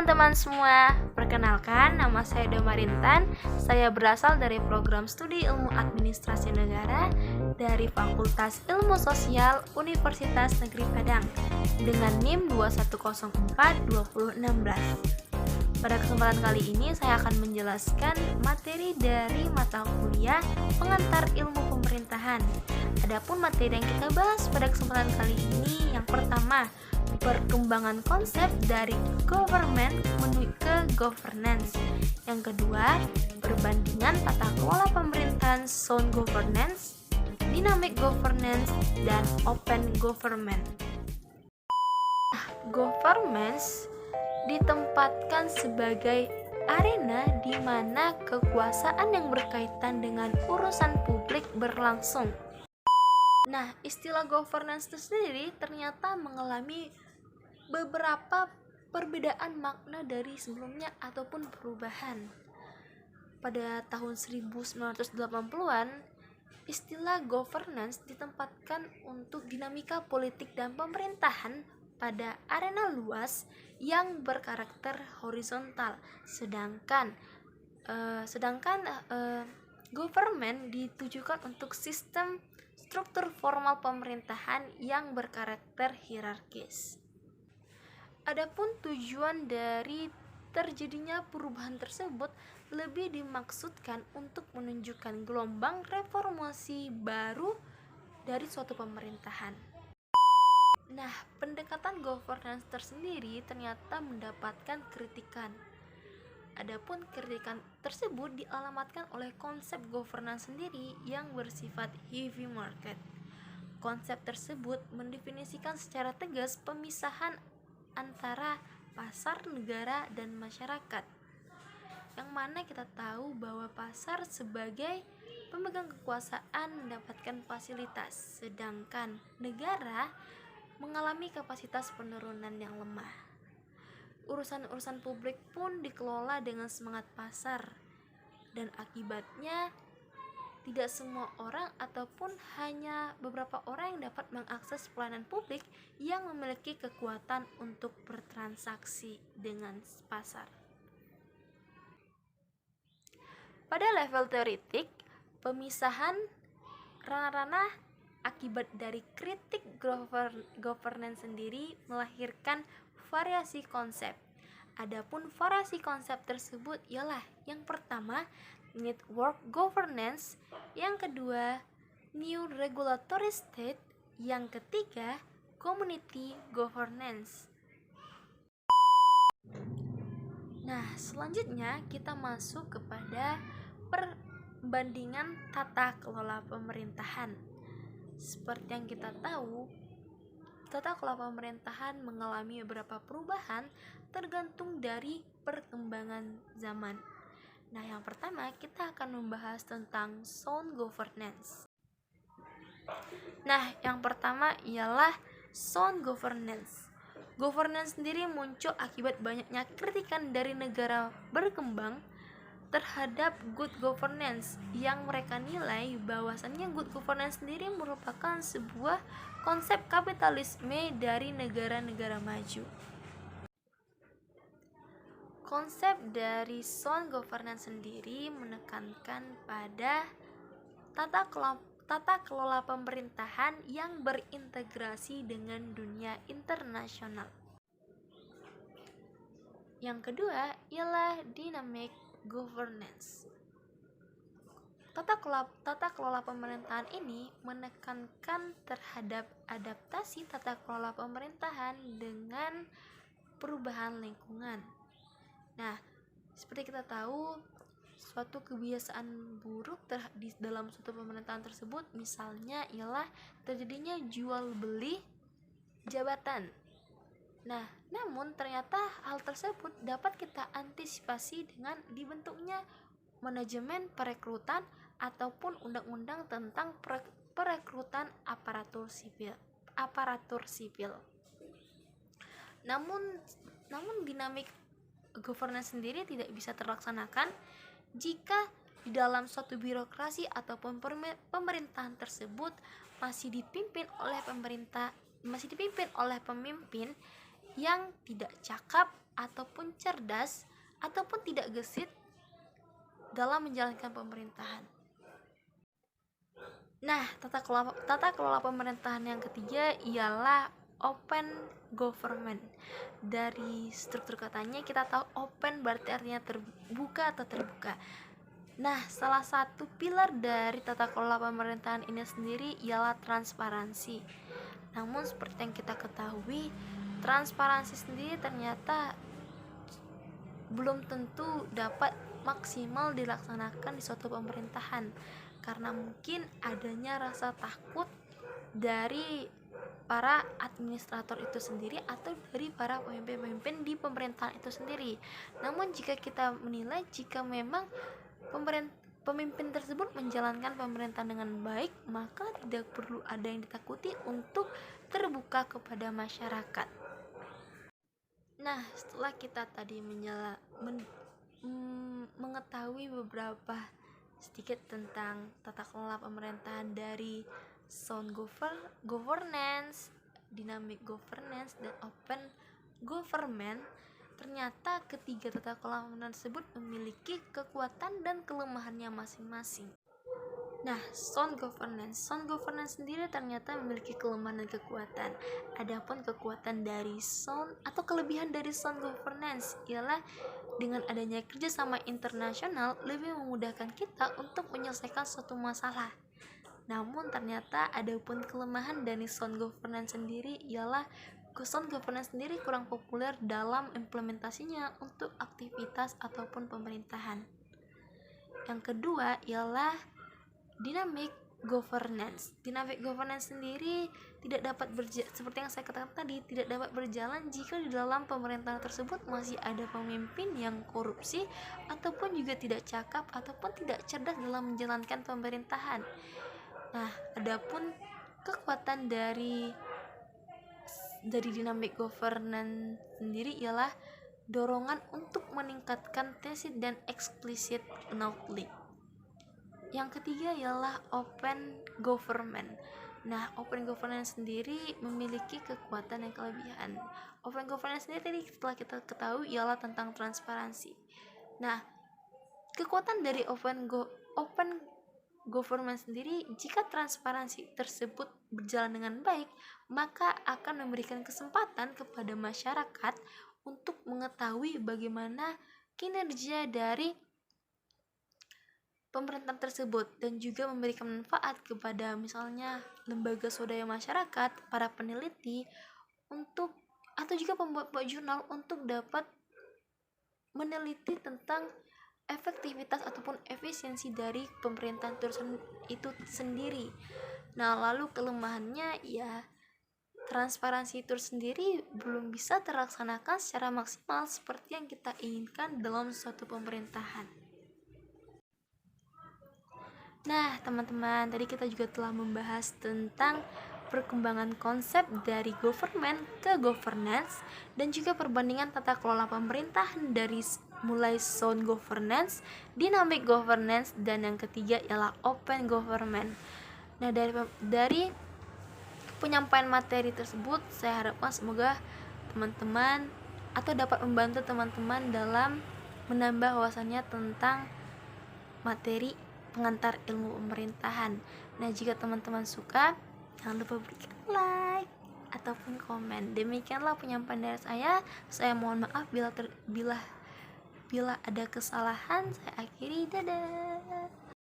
teman-teman semua, perkenalkan nama saya Domarintan. Saya berasal dari program studi ilmu administrasi negara dari Fakultas Ilmu Sosial Universitas Negeri Padang dengan NIM 2104-2016. Pada kesempatan kali ini saya akan menjelaskan materi dari mata kuliah pengantar ilmu pemerintahan. Adapun materi yang kita bahas pada kesempatan kali ini yang pertama, perkembangan konsep dari government menuju ke governance. Yang kedua, perbandingan tata kelola pemerintahan sound governance, dynamic governance, dan open government. Governance ditempatkan sebagai arena di mana kekuasaan yang berkaitan dengan urusan publik berlangsung. Nah, istilah governance itu sendiri ternyata mengalami beberapa perbedaan makna dari sebelumnya ataupun perubahan. Pada tahun 1980-an, istilah governance ditempatkan untuk dinamika politik dan pemerintahan pada arena luas yang berkarakter horizontal, sedangkan government ditujukan untuk sistem struktur formal pemerintahan yang berkarakter hierarkis. Adapun tujuan dari terjadinya perubahan tersebut lebih dimaksudkan untuk menunjukkan gelombang reformasi baru dari suatu pemerintahan. Nah, pendekatan governance tersendiri ternyata mendapatkan kritikan. Adapun kritikan tersebut dialamatkan oleh konsep governance sendiri yang bersifat heavy market. Konsep tersebut mendefinisikan secara tegas pemisahan antara pasar, negara, dan masyarakat. Yang mana kita tahu bahwa pasar sebagai pemegang kekuasaan mendapatkan fasilitas, sedangkan negara mengalami kapasitas penurunan yang lemah. Urusan-urusan publik pun dikelola dengan semangat pasar, dan akibatnya tidak semua orang ataupun hanya beberapa orang yang dapat mengakses pelayanan publik yang memiliki kekuatan untuk bertransaksi dengan pasar. Pada level teoretik, pemisahan ranah-ranah akibat dari kritik governance sendiri melahirkan variasi konsep. Adapun variasi konsep tersebut ialah yang pertama, network governance, yang kedua, new regulatory state, yang ketiga, community governance. Nah, selanjutnya kita masuk kepada perbandingan tata kelola pemerintahan. Seperti yang kita tahu, tata kelola pemerintahan mengalami beberapa perubahan tergantung dari perkembangan zaman. Nah, yang pertama kita akan membahas tentang sound governance. Nah, yang pertama ialah sound governance. Governance sendiri muncul akibat banyaknya kritikan dari negara berkembang terhadap good governance yang mereka nilai bahwasannya good governance sendiri merupakan sebuah konsep kapitalisme dari negara-negara maju. Konsep dari sound governance sendiri menekankan pada tata kelola pemerintahan yang berintegrasi dengan dunia internasional. Yang kedua ialah dynamic governance. Tata kelola pemerintahan ini menekankan terhadap adaptasi tata kelola pemerintahan dengan perubahan lingkungan. Nah, seperti kita tahu, suatu kebiasaan buruk di dalam suatu pemerintahan tersebut misalnya ialah terjadinya jual beli jabatan. Nah, namun ternyata hal tersebut dapat kita antisipasi dengan dibentuknya manajemen perekrutan ataupun undang-undang tentang perekrutan aparatur sipil. Namun dinamik governance sendiri tidak bisa terlaksanakan jika di dalam suatu birokrasi ataupun pemerintahan tersebut masih dipimpin oleh pemimpin yang tidak cakap ataupun cerdas ataupun tidak gesit dalam menjalankan pemerintahan. Nah, tata kelola pemerintahan yang ketiga ialah open government. Dari struktur katanya kita tahu open berarti artinya terbuka atau terbuka. Nah, salah satu pilar dari tata kelola pemerintahan ini sendiri ialah transparansi. Namun seperti yang kita ketahui, transparansi sendiri ternyata belum tentu dapat maksimal dilaksanakan di suatu pemerintahan, karena mungkin adanya rasa takut dari para administrator itu sendiri atau dari para pemimpin-pemimpin di pemerintahan itu sendiri. Namun jika kita menilai jika memang pemimpin tersebut menjalankan pemerintahan dengan baik, maka tidak perlu ada yang ditakuti untuk terbuka kepada masyarakat. Nah, setelah kita tadi mengetahui beberapa sedikit tentang tata kelola pemerintahan dari sound governance, dynamic governance, dan open government, ternyata ketiga tata kelola pemerintahan tersebut memiliki kekuatan dan kelemahannya masing-masing. Nah, sound governance sendiri ternyata memiliki kelemahan dan kekuatan. Adapun kekuatan dari sound atau kelebihan dari sound governance ialah dengan adanya kerjasama internasional lebih memudahkan kita untuk menyelesaikan suatu masalah. Namun ternyata adapun kelemahan dari sound governance sendiri ialah sound governance sendiri kurang populer dalam implementasinya untuk aktivitas ataupun pemerintahan. Yang kedua ialah dynamic governance. Dynamic governance sendiri tidak dapat seperti yang saya katakan tadi, tidak dapat berjalan jika di dalam pemerintahan tersebut masih ada pemimpin yang korupsi ataupun juga tidak cakap ataupun tidak cerdas dalam menjalankan pemerintahan. Nah, adapun kekuatan dari dynamic governance sendiri ialah dorongan untuk meningkatkan tacit dan explicit knowledge. Yang ketiga ialah open government. Nah, open governance sendiri memiliki kekuatan dan kelebihan. Open governance sendiri setelah kita ketahui ialah tentang transparansi. Nah, kekuatan dari open government sendiri, jika transparansi tersebut berjalan dengan baik, maka akan memberikan kesempatan kepada masyarakat untuk mengetahui bagaimana kinerja dari pemerintahan tersebut dan juga memberikan manfaat kepada misalnya lembaga swadaya masyarakat, para peneliti untuk atau juga pembuat jurnal untuk dapat meneliti tentang efektivitas ataupun efisiensi dari pemerintahan itu sendiri. Nah, lalu kelemahannya ya transparansi itu sendiri belum bisa terlaksanakan secara maksimal seperti yang kita inginkan dalam suatu pemerintahan. Nah, teman-teman, tadi kita juga telah membahas tentang perkembangan konsep dari government ke governance dan juga perbandingan tata kelola pemerintahan dari mulai sound governance, dynamic governance, dan yang ketiga ialah open government. Nah, dari penyampaian materi tersebut saya harapkan semoga teman-teman atau dapat membantu teman-teman dalam menambah wawasannya tentang materi pengantar ilmu pemerintahan. Nah, jika teman-teman suka, jangan lupa berikan like ataupun komen. Demikianlah penyampaian dari saya. Saya mohon maaf bila ada kesalahan. Saya akhiri, dadah.